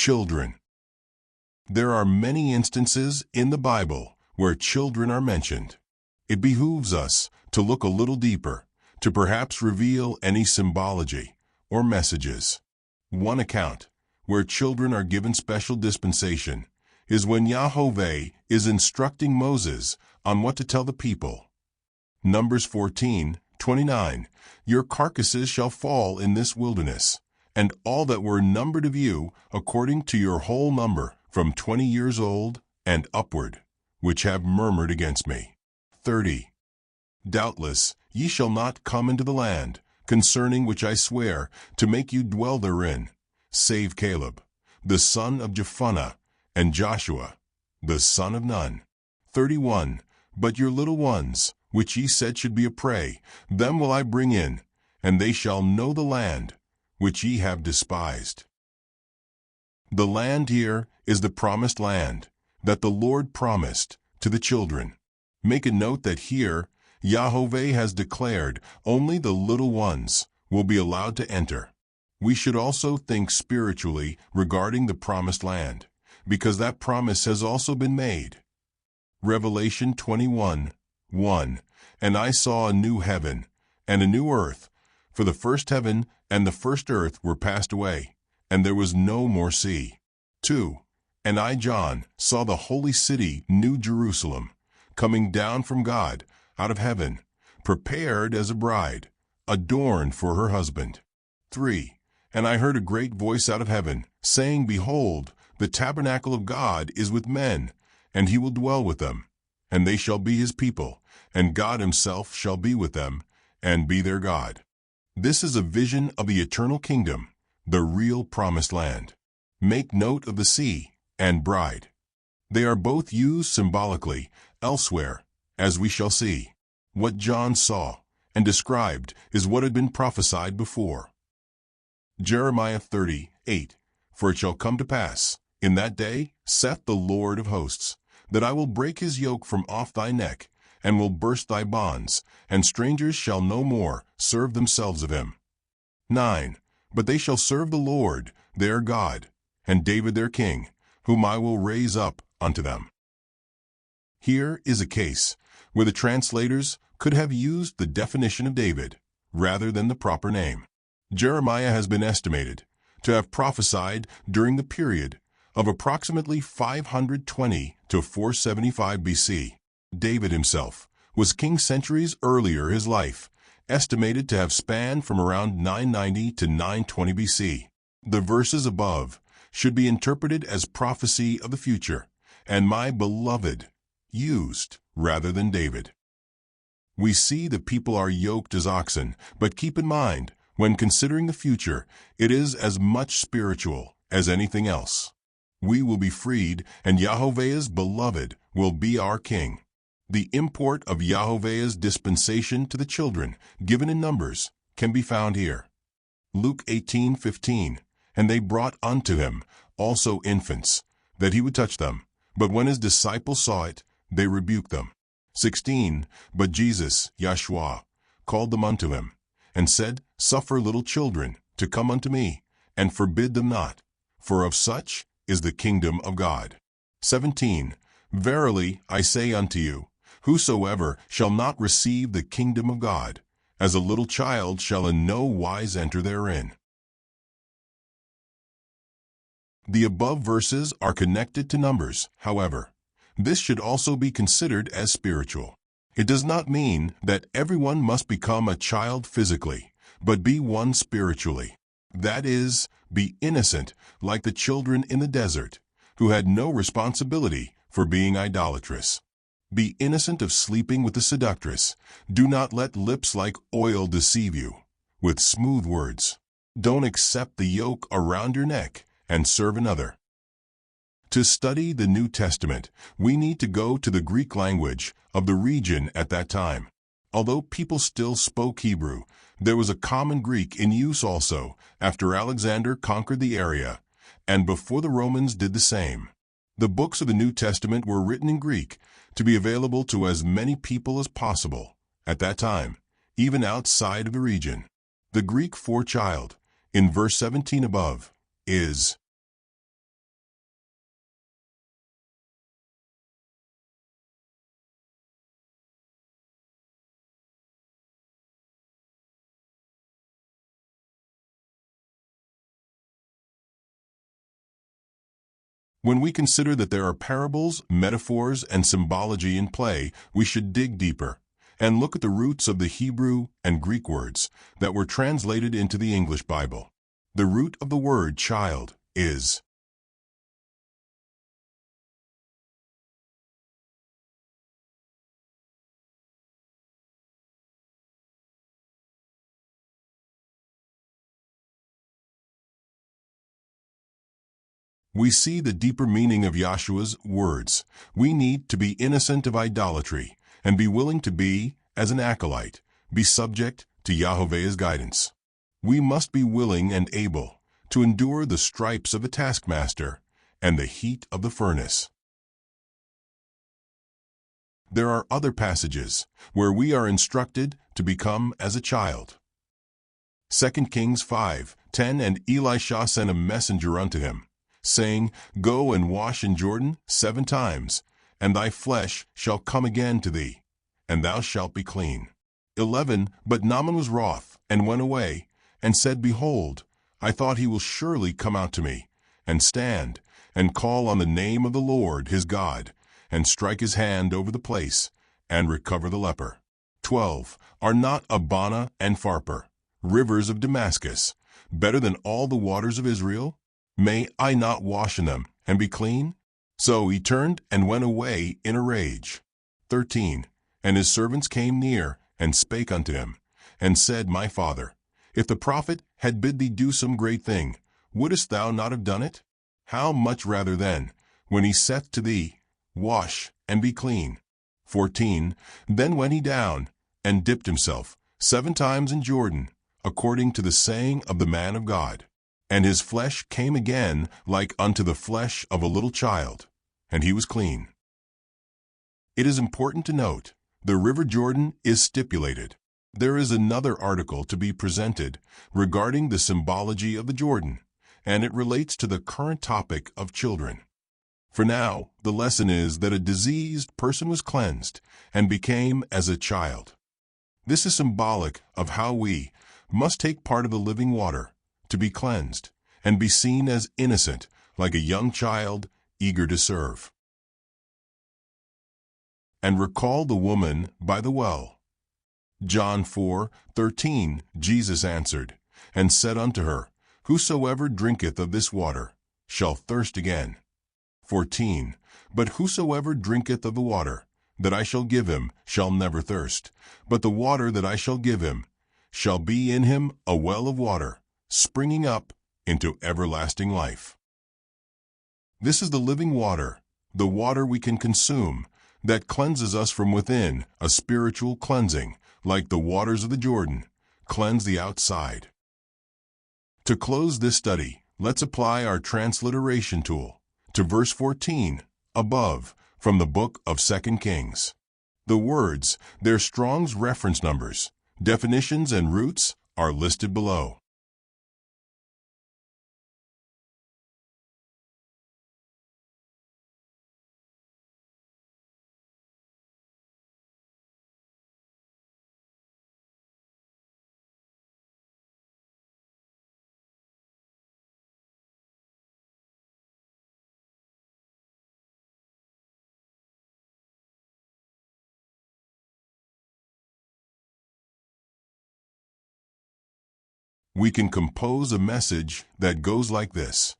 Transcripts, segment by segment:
Children. There are many instances in the Bible where children are mentioned. It behooves us to look a little deeper, to perhaps reveal any symbology or messages. One account where children are given special dispensation is when Yahweh is instructing Moses on what to tell the people. Numbers 14:29, Your carcasses shall fall in this wilderness, and all that were numbered of you, according to your whole number, from 20 years old and upward, which have murmured against me. 30. Doubtless ye shall not come into the land, concerning which I swear, to make you dwell therein, save Caleb, the son of Jephunneh, and Joshua, the son of Nun. 31. But your little ones, which ye said should be a prey, them will I bring in, and they shall know the land, which ye have despised. The land here is the promised land that the Lord promised to the children. Make a note that here, Yahweh has declared only the little ones will be allowed to enter. We should also think spiritually regarding the promised land, because that promise has also been made. Revelation 21:1, And I saw a new heaven and a new earth, for the first heaven and the first earth were passed away, and there was no more sea. 2. And I, John, saw the holy city, New Jerusalem, coming down from God out of heaven, prepared as a bride, adorned for her husband. 3. And I heard a great voice out of heaven, saying, Behold, the tabernacle of God is with men, and he will dwell with them, and they shall be his people, and God himself shall be with them, and be their God. This is a vision of the eternal kingdom, the real promised land. Make note of the sea and bride. They are both used symbolically elsewhere, as we shall see. What John saw and described is what had been prophesied before. Jeremiah 30:8, For it shall come to pass, in that day, saith the Lord of hosts, that I will break his yoke from off thy neck, and will burst thy bonds, and strangers shall no more serve themselves of him. 9. But they shall serve the Lord their God, and David their king, whom I will raise up unto them. Here is a case where the translators could have used the definition of David rather than the proper name. Jeremiah has been estimated to have prophesied during the period of approximately 520 to 475 BC. David himself was king centuries earlier his life, estimated to have spanned from around 990 to 920 BC. The verses above should be interpreted as prophecy of the future, and my beloved used rather than David. We see the people are yoked as oxen, but keep in mind, when considering the future, it is as much spiritual as anything else. We will be freed, and Yahweh's beloved will be our king. The import of Yahweh's dispensation to the children, given in Numbers, can be found here. Luke 18:15, And they brought unto him also infants, that he would touch them. But when his disciples saw it, they rebuked them. 16, But Jesus, Yahshua, called them unto him, and said, Suffer little children to come unto me, and forbid them not, for of such is the kingdom of God. 17, Verily I say unto you, whosoever shall not receive the kingdom of God, as a little child shall in no wise enter therein. The above verses are connected to Numbers, however. This should also be considered as spiritual. It does not mean that everyone must become a child physically, but be one spiritually. That is, be innocent like the children in the desert, who had no responsibility for being idolatrous. Be innocent of sleeping with the seductress. Do not let lips like oil deceive you with smooth words. Don't accept the yoke around your neck and serve another. To study the New Testament, we need to go to the Greek language of the region at that time. Although people still spoke Hebrew, there was a common Greek in use also after Alexander conquered the area, and before the Romans did the same. The books of the New Testament were written in Greek to be available to as many people as possible at that time, even outside of the region. The Greek for child, in verse 17 above, is When we consider that there are parables, metaphors, and symbology in play, we should dig deeper and look at the roots of the Hebrew and Greek words that were translated into the English Bible. The root of the word child is We see the deeper meaning of Yahshua's words. We need to be innocent of idolatry and be willing to be, as an acolyte, be subject to Yahweh's guidance. We must be willing and able to endure the stripes of the taskmaster and the heat of the furnace. There are other passages where we are instructed to become as a child. 2 Kings 5:10 And Elisha sent a messenger unto him, saying, Go and wash in Jordan 7 times, and thy flesh shall come again to thee, and thou shalt be clean. 11 But Naaman was wroth, and went away, and said, Behold, I thought he will surely come out to me, and stand, and call on the name of the Lord his God, and strike his hand over the place, and recover the leper. 12 Are not Abana and Pharpar, rivers of Damascus, better than all the waters of Israel? May I not wash in them, and be clean? So he turned and went away in a rage. 13 And his servants came near, and spake unto him, and said, My father, if the prophet had bid thee do some great thing, wouldest thou not have done it? How much rather then, when he saith to thee, Wash, and be clean? 14 Then went he down, and dipped himself 7 times in Jordan, according to the saying of the man of God. And his flesh came again like unto the flesh of a little child, and he was clean. It is important to note, the River Jordan is stipulated. There is another article to be presented regarding the symbology of the Jordan, and it relates to the current topic of children. For now, the lesson is that a diseased person was cleansed and became as a child. This is symbolic of how we must take part of the living water to be cleansed and be seen as innocent, like a young child eager to serve. And recall the woman by the well. John 4:13 Jesus answered, and said unto her, Whosoever drinketh of this water shall thirst again. 14 But whosoever drinketh of the water that I shall give him shall never thirst, but the water that I shall give him shall be in him a well of water, springing up into everlasting life. This is the living water, the water we can consume, that cleanses us from within, a spiritual cleansing, like the waters of the Jordan, cleanse the outside. To close this study, let's apply our transliteration tool to verse 14, above, from the book of 2 Kings. The words, their Strong's reference numbers, definitions, and roots are listed below. We can compose a message that goes like this.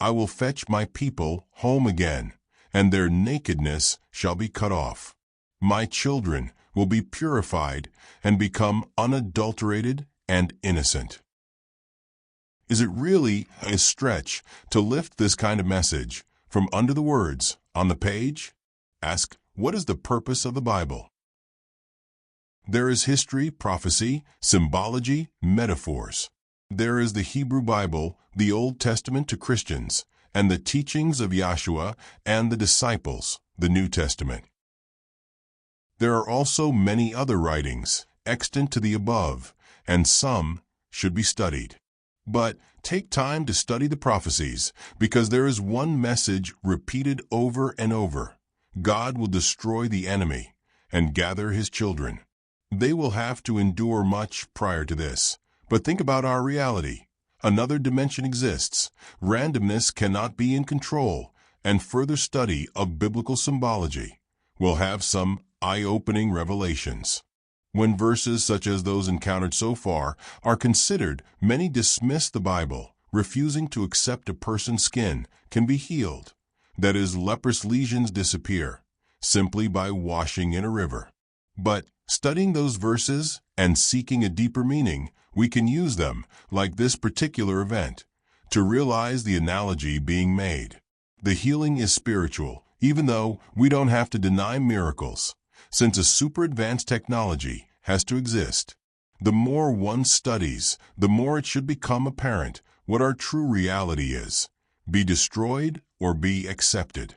I will fetch my people home again, and their nakedness shall be cut off. My children will be purified and become unadulterated and innocent. Is it really a stretch to lift this kind of message from under the words on the page? Ask, what is the purpose of the Bible? There is history, prophecy, symbology, metaphors. There is the Hebrew Bible, the Old Testament to Christians, and the teachings of Yahshua and the disciples, the New Testament. There are also many other writings extant to the above, and some should be studied. But take time to study the prophecies, because there is one message repeated over and over. God will destroy the enemy and gather his children. They will have to endure much prior to this. But think about our reality. Another dimension exists. Randomness cannot be in control, and further study of biblical symbology, we'll have some eye-opening revelations. When verses such as those encountered so far are considered, many dismiss the Bible, refusing to accept a person's skin can be healed, that is, leprous lesions disappear, simply by washing in a river. But studying those verses and seeking a deeper meaning, we can use them, like this particular event, to realize the analogy being made. The healing is spiritual, even though we don't have to deny miracles, since a super advanced technology has to exist. The more one studies, the more it should become apparent what our true reality is: be destroyed or be accepted.